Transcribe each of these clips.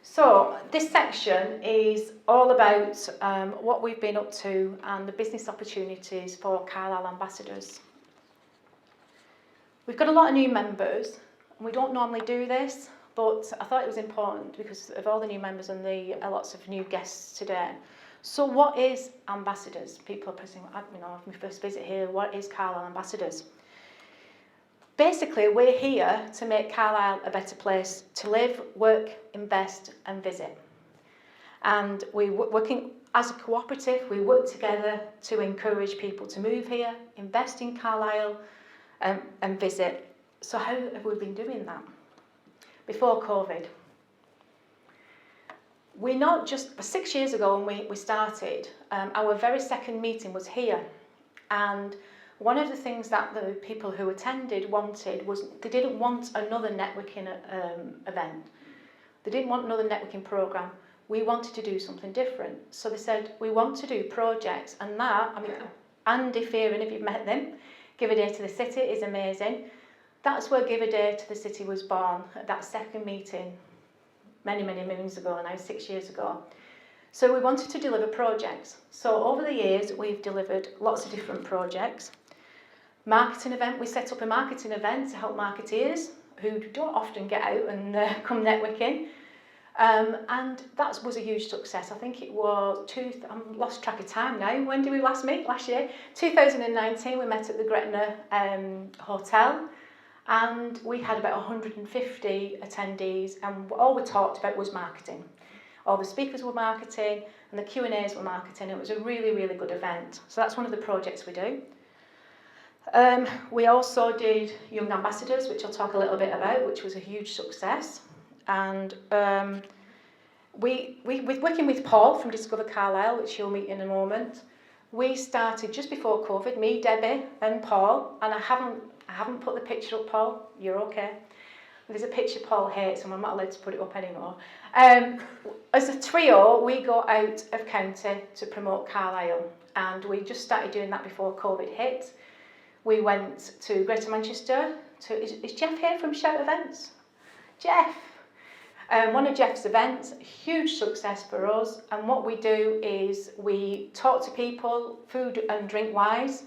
So this section is all about what we've been up to and the business opportunities for Carlisle Ambassadors. We've got a lot of new members, and we don't normally do this, but I thought it was important because of all the new members and the lots of new guests today. So what is Ambassadors? People are saying, my first visit here, what is Carlisle Ambassadors? Basically, we're here to make Carlisle a better place to live, work, invest and visit. And we're working as a cooperative, we work together to encourage people to move here, invest in Carlisle and visit. So how have we been doing that? Before COVID. We're not just, 6 years ago when we started, our very second meeting was here. And one of the things that the people who attended wanted was they didn't want another networking event. They didn't want another networking programme. We wanted to do something different. So they said, we want to do projects. And that, Andy Fearon, if you've met them, Give a Day to the City is amazing. That's where Give a Day to the City was born, at that second meeting, many, many moons ago, now 6 years ago. So we wanted to deliver projects. So over the years, we've delivered lots of different projects. Marketing event, we set up a marketing event to help marketeers who don't often get out and come networking. And that was a huge success. I think it was, I've lost track of time now. When did we last meet? Last year? 2019, we met at the Gretna Hotel. And we had about 150 attendees, and all we talked about was marketing. All the speakers were marketing, and the Q&As were marketing. It was a really, really good event. So that's one of the projects we do. We also did Young Ambassadors, which I'll talk a little bit about, which was a huge success. And we're working with Paul from Discover Carlisle, which you'll meet in a moment. We started just before COVID, me, Debbie and Paul, and I haven't put the picture up, Paul, you're okay. There's a picture Paul hates and I'm not allowed to put it up anymore. As a trio, we go out of county to promote Carlisle, and we just started doing that before COVID hit. We went to Greater Manchester, is Jeff here from Shout Events? Jeff! One of Jeff's events, huge success for us, and what we do is we talk to people, food and drink wise,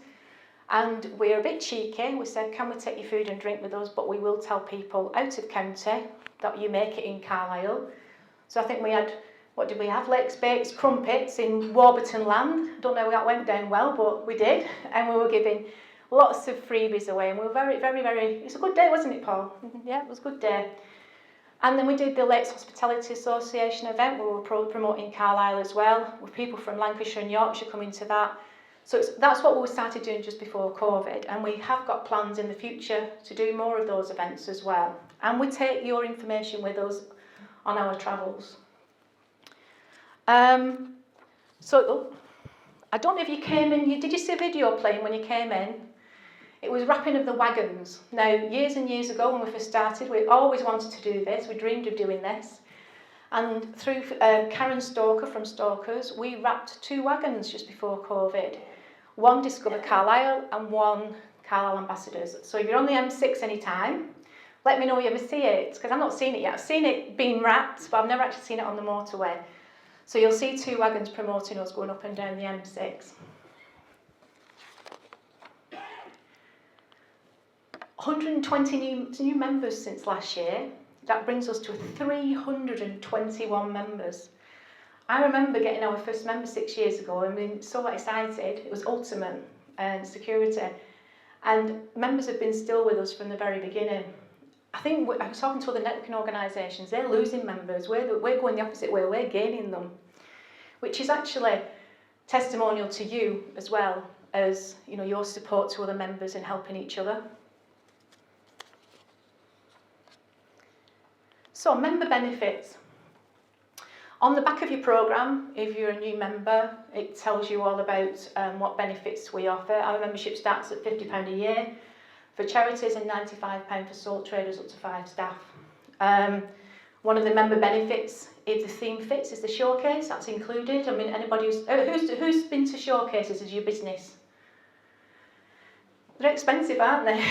and we're a bit cheeky. We said, can we take your food and drink with us, but we will tell people out of county that you make it in Carlisle. So I think we had, what did we have? Lakes Bakes Crumpets in Warburton Land. Don't know if that went down well, but we did, and we were giving lots of freebies away, and we were very, very, very, it was a good day, wasn't it, Paul? Yeah, it was a good day. And then we did the Lakes Hospitality Association event where we were promoting Carlisle as well, with people from Lancashire and Yorkshire coming to that. So that's what we started doing just before COVID, and we have got plans in the future to do more of those events as well. And we take your information with us on our travels. So I don't know if you came in, did you see a video playing when you came in? It was wrapping of the wagons. Now, years and years ago when we first started, we always wanted to do this. We dreamed of doing this. And through Karen Stoker from Stokers, we wrapped 2 wagons just before COVID. One Discover Carlisle and one Carlisle Ambassadors. So if you're on the M6 anytime, let me know you ever see it, because I've not seen it yet. I've seen it being wrapped, but I've never actually seen it on the motorway. So you'll see 2 wagons promoting us going up and down the M6. 120 new members since last year. That brings us to 321 members. I remember getting our first member 6 years ago and being so excited. It was Ultimate and Security. And members have been still with us from the very beginning. I think I was talking to other networking organisations, they're losing members. We're going the opposite way, we're gaining them. Which is actually testimonial to you as well as your support to other members and helping each other. So member benefits. On the back of your programme, if you're a new member, it tells you all about what benefits we offer. Our membership starts at £50 a year for charities and £95 for sole traders up to 5 staff. One of the member benefits, if the theme fits, is the showcase. That's included. I mean, anybody who's been to showcases as your business? They're expensive, aren't they?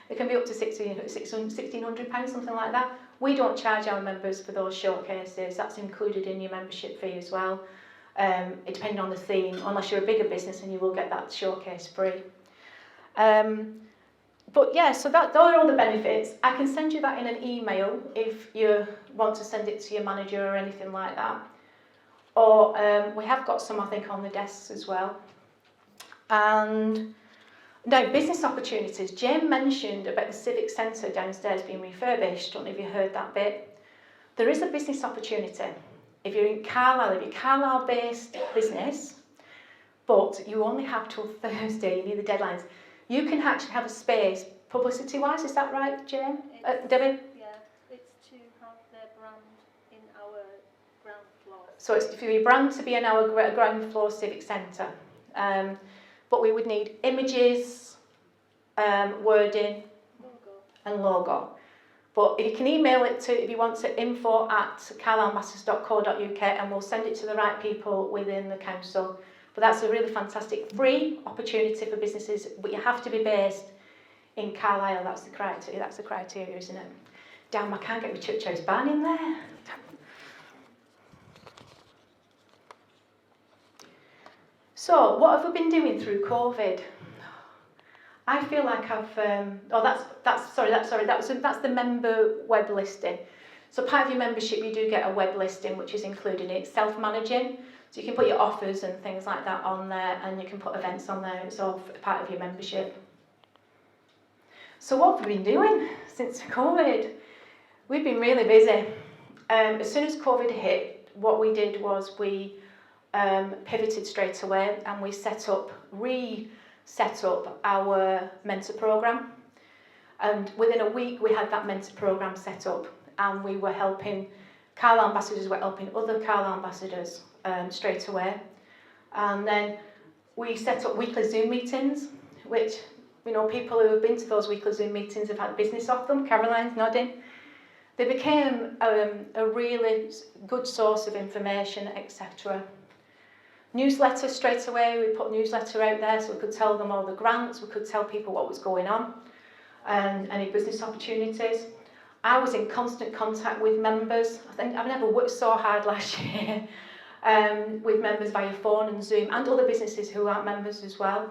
They can be up to £1,600, something like that. We don't charge our members for those showcases. That's included in your membership fee as well. It depends on the theme, unless you're a bigger business and you will get that showcase free. But yeah, so those are all the benefits. I can send you that in an email if you want to send it to your manager or anything like that. Or we have got some, I think, on the desks as well. And now, business opportunities. Jane mentioned about the Civic Centre downstairs being refurbished. Don't know if you heard that bit. There is a business opportunity. If you're in Carlisle, if you're a Carlisle-based business, but you only have till Thursday, you need the deadlines, you can actually have a space, publicity-wise, is that right, Jane? Debbie? Yeah, it's to have their brand in our ground floor. So it's for your brand to be in our ground floor Civic Centre. But we would need images, wording, and logo. But if you can email it to, if you want to, info@carlisleambassadors.co.uk, and we'll send it to the right people within the council. But that's a really fantastic free opportunity for businesses, but you have to be based in Carlisle. That's the criteria, isn't it? Damn, I can't get my church house barn in there. So, what have we been doing through COVID? I feel like I've. That's the member web listing. So, part of your membership, you do get a web listing, which is included in it. It's self-managing, so you can put your offers and things like that on there, and you can put events on there. It's all part of your membership. So, what have we been doing since COVID? We've been really busy. As soon as COVID hit, what we did was we pivoted straight away, and we set up our mentor programme, and within a week we had that mentor programme set up, and we were helping Carlisle Ambassadors, were helping other Carlisle Ambassadors straight away. And then we set up weekly Zoom meetings, which, you know, people who have been to those weekly Zoom meetings have had business off them. Caroline's nodding. They became a really good source of information, etc. Newsletter straight away, we put newsletter out there so we could tell them all the grants, we could tell people what was going on and any business opportunities. I was in constant contact with members. I think I've never worked so hard last year with members via phone and Zoom, and other businesses who aren't members as well.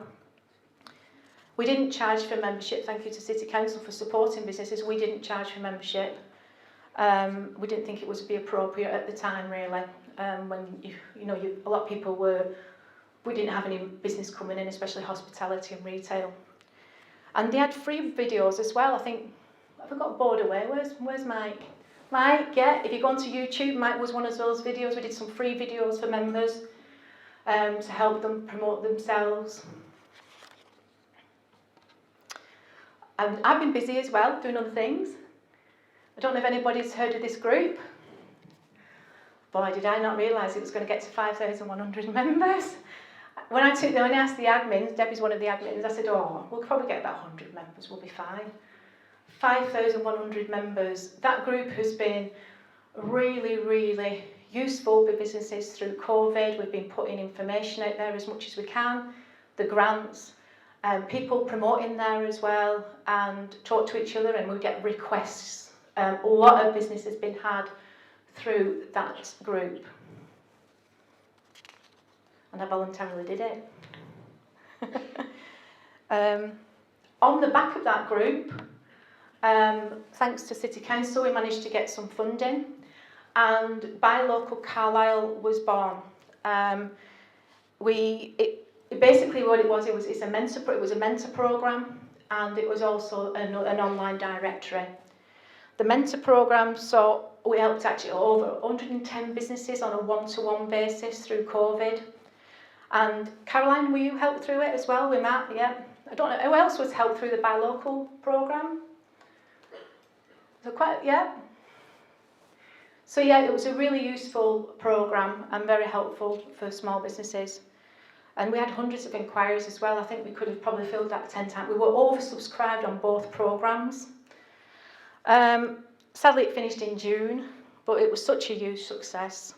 We didn't charge for membership. Thank you to City Council for supporting businesses. We didn't charge for membership. We didn't think it would be appropriate at the time, really. When a lot of people we didn't have any business coming in, especially hospitality and retail. And they had free videos as well. I think, have I got bored away? Where's Mike? Mike, yeah, if you go onto YouTube, Mike was one of those videos. We did some free videos for members to help them promote themselves. And I've been busy as well, doing other things. I don't know if anybody's heard of this group. Boy, did I not realise it was going to get to 5,100 members. When I asked the admins, Debbie's one of the admins, I said, oh, we'll probably get about 100 members, we'll be fine. 5,100 members. That group has been really, really useful for businesses through COVID. We've been putting information out there as much as we can, the grants, people promoting there as well, and talk to each other, and we get requests. A lot of business has been had through that group, and I voluntarily did it. On the back of that group, thanks to City Council, we managed to get some funding, and Buy Local Carlisle was born. Basically what it was a mentor programme, and it was also an online directory. The mentor programme, so we helped actually over 110 businesses on a one-to-one basis through COVID. And Caroline, will you help through it as well with Matt? Yeah. I don't know, who else was helped through the Buy Local programme? So So yeah, it was a really useful programme and very helpful for small businesses. And we had hundreds of inquiries as well. I think we could have probably filled that 10 times. We were oversubscribed on both programmes. Sadly, it finished in June, but it was such a huge success.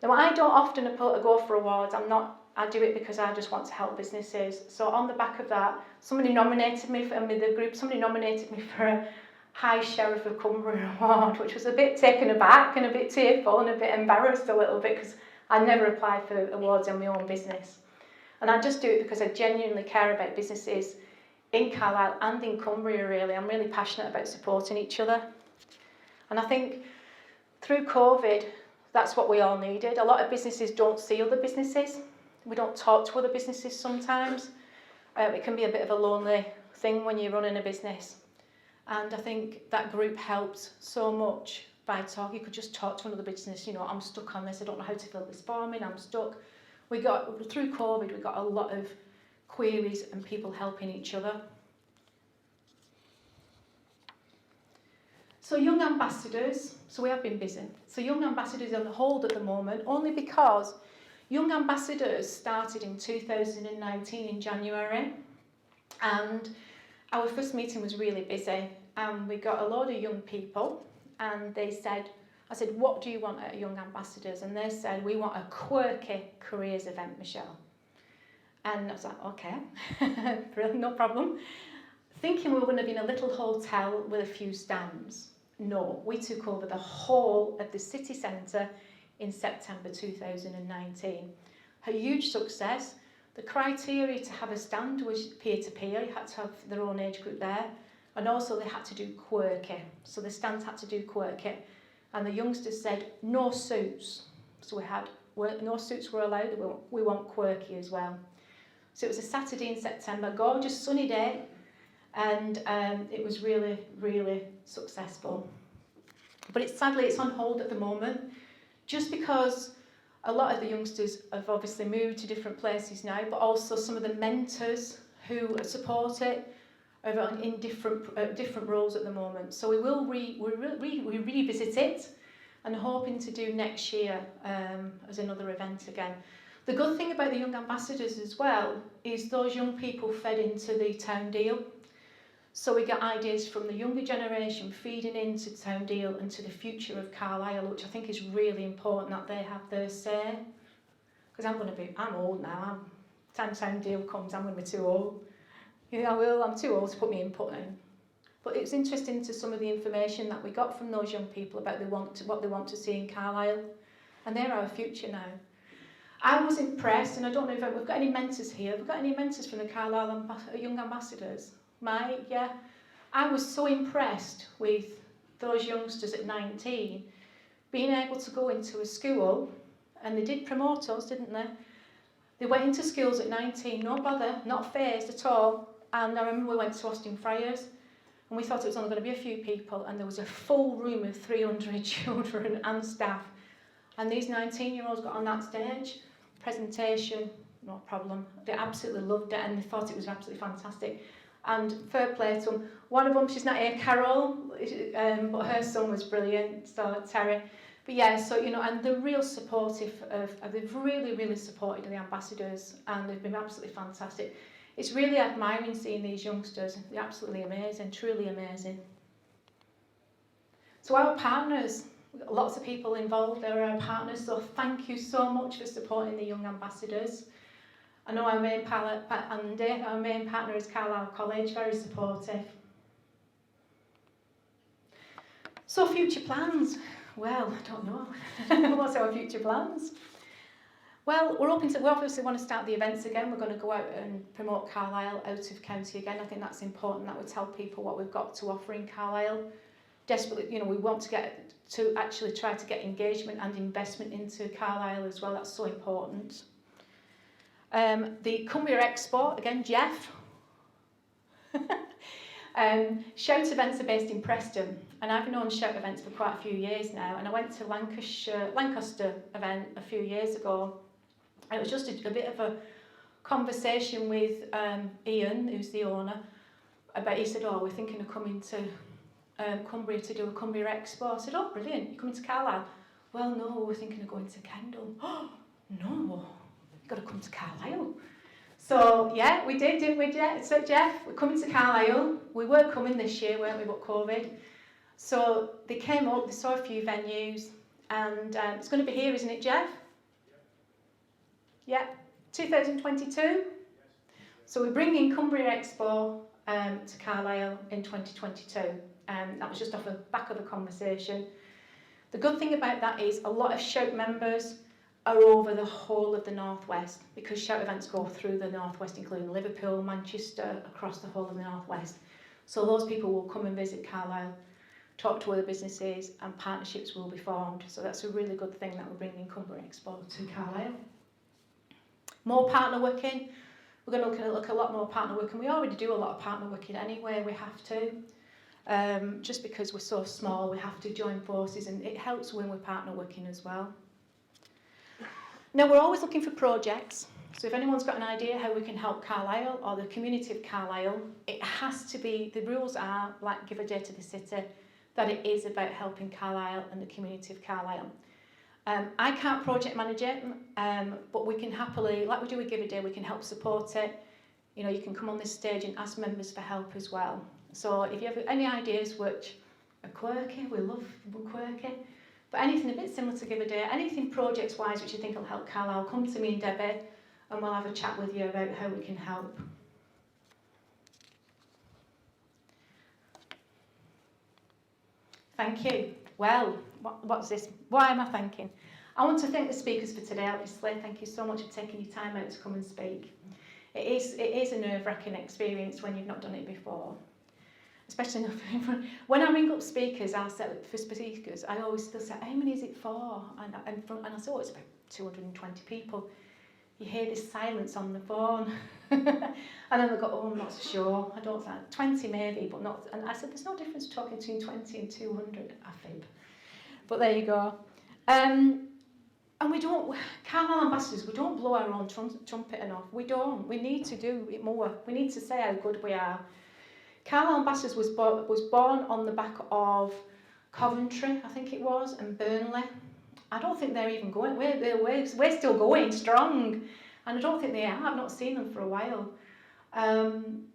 Now, I don't often go for awards. I do it because I just want to help businesses. So on the back of that, somebody nominated me for the group. Somebody nominated me for High Sheriff of Cumbria award, which was a bit taken aback and a bit tearful and a bit embarrassed a little bit because I never applied for awards in my own business. And I just do it because I genuinely care about businesses in Carlisle and in Cumbria really. I'm really passionate about supporting each other. And I think through COVID, that's what we all needed. A lot of businesses don't see other businesses. We don't talk to other businesses sometimes. It can be a bit of a lonely thing when you're running a business. And I think that group helped so much by talking. You could just talk to another business, you know, I'm stuck on this, I don't know how to fill this form in, I'm stuck. Through COVID, we got a lot of queries and people helping each other. So Young Ambassadors, so we have been busy. So Young Ambassadors on hold at the moment, only because Young Ambassadors started in 2019 in January, and our first meeting was really busy, and we got a load of young people, and I said, what do you want at Young Ambassadors? And they said, we want a quirky careers event, Michelle. And I was like, okay, no problem. Thinking we were going to be in a little hotel with a few stands. No, we took over the whole of the city centre in September 2019. A huge success. The criteria to have a stand was peer-to-peer. You had to have their own age group there. And also they had to do quirky. So the stands had to do quirky. And the youngsters said, no suits. So no suits were allowed. We want quirky as well. So it was a Saturday in September, gorgeous sunny day. And it was really, really successful. But sadly, it's on hold at the moment, just because a lot of the youngsters have obviously moved to different places now, but also some of the mentors who support it are in different roles at the moment. So we will revisit it, and hoping to do next year as another event again. The good thing about the Young Ambassadors as well is those young people fed into the town deal. So we get ideas from the younger generation feeding into town deal and to the future of Carlisle, which I think is really important that they have their say. Because I'm old now. Time town deal comes, I'm going to be too old. Yeah, I'm too old to put my input in. But it's interesting to some of the information that we got from those young people about what they want to see in Carlisle. And they're our future now. I was impressed, and I don't know if we've got any mentors here. Have we got any mentors from the Carlisle Young Ambassadors? Mike, yeah. I was so impressed with those youngsters at 19 being able to go into a school, and they did promote us, didn't they? They went into schools at 19, no bother, not phased at all. And I remember we went to Austin Friars, and we thought it was only going to be a few people, and there was a full room of 300 children and staff. And these 19-year-olds got on that stage, presentation, no problem. They absolutely loved it, and they thought it was absolutely fantastic. And fair play to them. One of them, she's not here, Carol, but her son was brilliant, so Terry. But yeah, so, you know, and they're real supportive they've really, really supported the ambassadors, and they've been absolutely fantastic. It's really admiring seeing these youngsters. They're absolutely amazing, truly amazing. So our partners, we've got lots of people involved, they're our partners, so thank you so much for supporting the Young Ambassadors. I know our main partner is Carlisle College, very supportive. So future plans. Well, I don't know. What's our future plans? Well, we obviously want to start the events again. We're going to go out and promote Carlisle out of county again. I think that's important, that we tell people what we've got to offer in Carlisle. Desperately, you know, we want to actually try to get engagement and investment into Carlisle as well. That's so important. The Cumbria Expo, again, Jeff. Shout events are based in Preston, and I've known Shout events for quite a few years now, and I went to Lancaster event a few years ago, and it was just a bit of a conversation with Ian, who's the owner, about, he said, oh, we're thinking of coming to Cumbria to do a Cumbria Expo. I said, oh, brilliant, you're coming to Carlisle? Well, no, we're thinking of going to Kendal. Oh, no. You've got to come to Carlisle. So, yeah, we did, didn't we, Jeff? So, Jeff, we're coming to Carlisle. We were coming this year, weren't we, but COVID. So, they came up, they saw a few venues, and it's going to be here, isn't it, Jeff? Yeah, 2022? So, we're bringing Cumbria Expo to Carlisle in 2022. That was just off the back of the conversation. The good thing about that is a lot of Shout members are over the whole of the Northwest, because Shout events go through the Northwest, including Liverpool, Manchester, across the whole of the Northwest. So those people will come and visit Carlisle, talk to other businesses, and partnerships will be formed. So that's a really good thing that will bring in Cumbria Expo to Carlisle. More partner working. We're going to look at a lot more partner working. We already do a lot of partner working anyway, we have to. Just because we're so small, we have to join forces, and it helps when we're partner working as well. Now, we're always looking for projects. So if anyone's got an idea how we can help Carlisle or the community of Carlisle, it has to be, the rules are, like Give a Day to the City, that it is about helping Carlisle and the community of Carlisle. I can't project manage it, but we can happily, like we do with Give a Day, we can help support it. You know, you can come on this stage and ask members for help as well. So if you have any ideas which are quirky, we love quirky, but anything a bit similar to Give a Day, anything projects-wise which you think will help Carlisle, come to me and Debbie, and we'll have a chat with you about how we can help. Thank you. Well, what's this? Why am I thanking? I want to thank the speakers for today, obviously. Thank you so much for taking your time out to come and speak. It is a nerve-wracking experience when you've not done it before. Especially when I ring up speakers, I'll set for speakers, I always still say, how many is it for? And I say, oh, it's about 220 people. You hear this silence on the phone. And then they go, oh, I'm not so sure. I don't think, 20 maybe, but not. And I said, there's no difference talking between 20 and 200. I fib. But there you go. And we don't, Carlisle Ambassadors, we don't blow our own trumpet enough. We don't. We need to do it more. We need to say how good we are. Carlisle Ambassadors was born on the back of Coventry, I think it was, and Burnley. I don't think they're even going. We're still going strong, and I don't think they are. I've not seen them for a while. And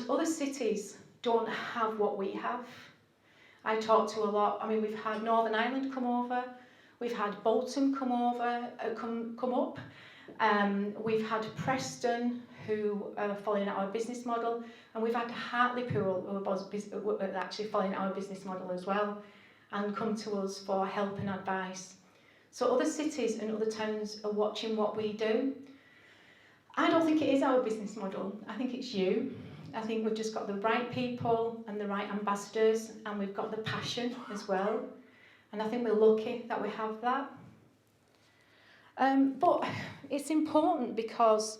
other cities don't have what we have. I talk to a lot. I mean, we've had Northern Ireland come over. We've had Bolton come over, come up. We've had Preston, who are following our business model, and we've had Hartlepool, who are actually following our business model as well, and come to us for help and advice. So other cities and other towns are watching what we do. I don't think it is our business model. I think it's you. I think we've just got the right people and the right ambassadors, and we've got the passion as well. And I think we're lucky that we have that. But it's important because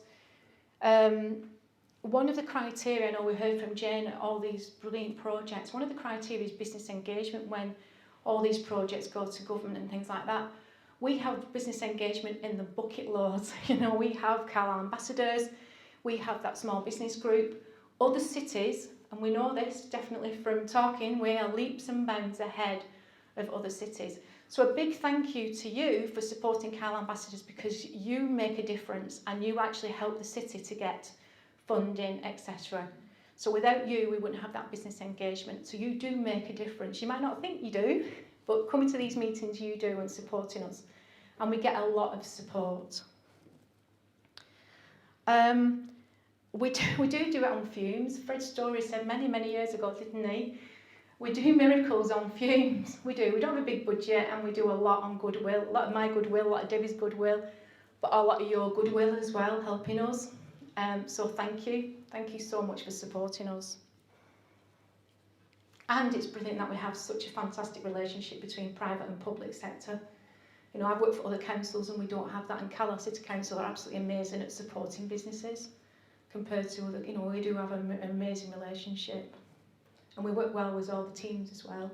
one of the criteria, I know we heard from Jane, all these brilliant projects, one of the criteria is business engagement when all these projects go to government and things like that. We have business engagement in the bucket loads. You know, we have Carlisle Ambassadors, we have that small business group. Other cities, and we know this definitely from talking, we are leaps and bounds ahead of other cities. So a big thank you to you for supporting Carlisle Ambassadors, because you make a difference and you actually help the city to get funding, etc. So without you, we wouldn't have that business engagement. So you do make a difference. You might not think you do, but coming to these meetings, you do, and supporting us. And we get a lot of support. We do it on fumes. Fred Story said many years ago, didn't he? We do miracles on fumes. We do. We don't have a big budget, and we do a lot on goodwill. A lot of my goodwill, a lot of Debbie's goodwill, but a lot of your goodwill as well, helping us. So thank you. Thank you so much for supporting us. And it's brilliant that we have such a fantastic relationship between private and public sector. You know, I've worked for other councils and we don't have that, and Carlisle City Council are absolutely amazing at supporting businesses compared to other, you know, we do have an amazing relationship. And we work well with all the teams as well.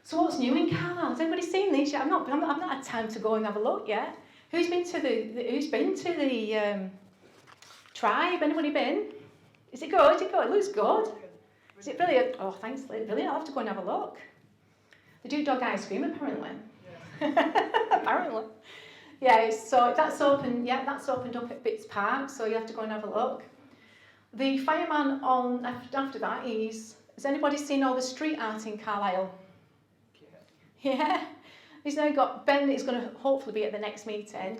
So what's new in Carlisle? Has anybody seen these yet? I've not had time to go and have a look yet. Who's been to the tribe? Anybody been? Is it good? Is it good? It looks good. Is it brilliant? Oh, thanks, brilliant. I'll have to go and have a look. They do dog ice cream apparently. Yeah. Apparently. Yeah, so that's open. Yeah, that's opened up at Bitts Park, so you have to go and have a look. The fireman on after that is. Has anybody seen all the street art in Carlisle? Yeah. He's now got Ben. Is going to hopefully be at the next meeting.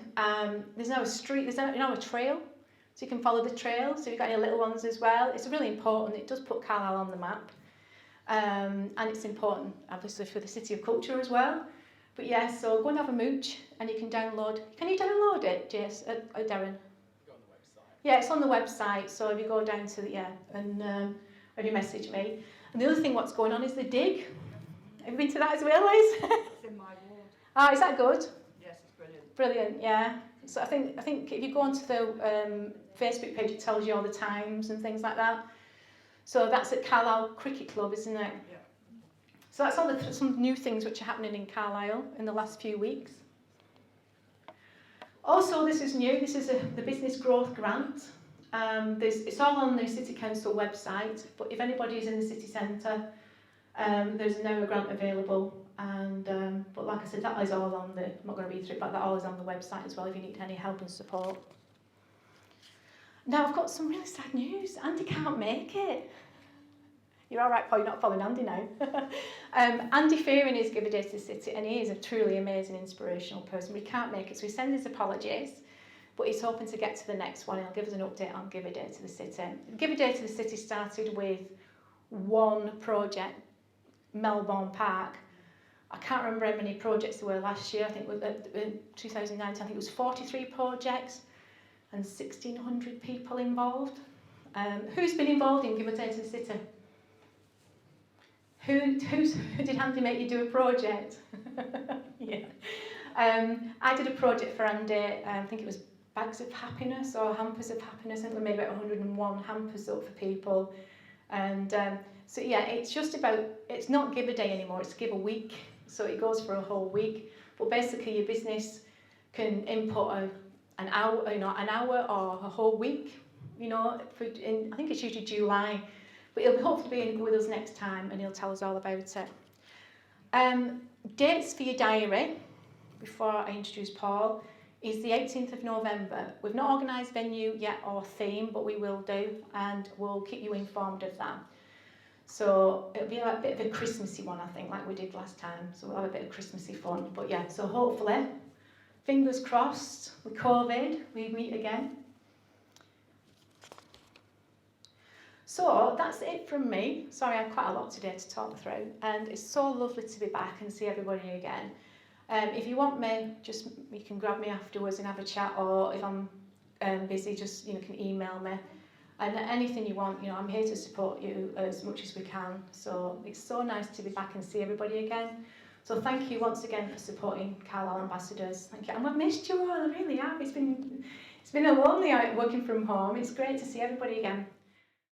There's now a street. There's now a trail, so you can follow the trail. So you've got your little ones as well. It's really important. It does put Carlisle on the map. and it's important, obviously, for the City of Culture as well. But yeah, so go and have a mooch, and you can download. Can you download it, Jace? Darren? Go on the website. Yeah, it's on the website. So if you go down to and if you message me. And the other thing, what's going on is the dig. Have you been to that as well, Liz? It's in my ward. Ah, is that good? Yes, it's brilliant. Brilliant, yeah. So I think if you go onto the Facebook page, it tells you all the times and things like that. So that's at Carlisle Cricket Club, isn't it? Yeah. So that's all some new things which are happening in Carlisle in the last few weeks. Also, this is new. This is the Business Growth Grant. It's all on the City Council website, but if anybody is in the city centre, there's now a grant available. And but like I said, that is all on the. I'm not going to read through it, but that all is on the website as well. If you need any help and support. Now I've got some really sad news. Andy can't make it. You're all right, Paul. You're not following Andy now. Andy Fearing is Give a Day to the City, and he is a truly amazing, inspirational person. But he can't make it, so he sends his apologies. But he's hoping to get to the next one. He'll give us an update on Give a Day to the City. Give a Day to the City started with one project, Melbourne Park. I can't remember how many projects there were last year. I think in 2019, I think it was 43 projects and 1,600 people involved. Who's been involved in Give a Day to the City? Who did Andy make you do a project? Yeah. I did a project for Andy, I think it was Bags of Happiness or Hampers of Happiness. I think we made about 101 hampers up for people. And so yeah, it's just about, it's not Give a Day anymore, it's Give a Week. So it goes for a whole week. But basically your business can input an hour or a whole week, I think it's usually July. But he'll hopefully be with us next time and he'll tell us all about it. Dates for your diary, before I introduce Paul, is the 18th of November. We've not organised venue yet or theme, but we will do, and we'll keep you informed of that. So it'll be a bit of a Christmassy one, I think, like we did last time. So we'll have a bit of Christmassy fun. But yeah, so hopefully, fingers crossed, with COVID, we meet again. So that's it from me. Sorry, I have quite a lot today to talk through, and it's so lovely to be back and see everybody again. If you want me, you can grab me afterwards and have a chat, or if I'm busy, just can email me. And anything you want, I'm here to support you as much as we can. So it's so nice to be back and see everybody again. So thank you once again for supporting Carlisle Ambassadors. Thank you, and I've missed you all. I really have. It's been a lonely out working from home. It's great to see everybody again.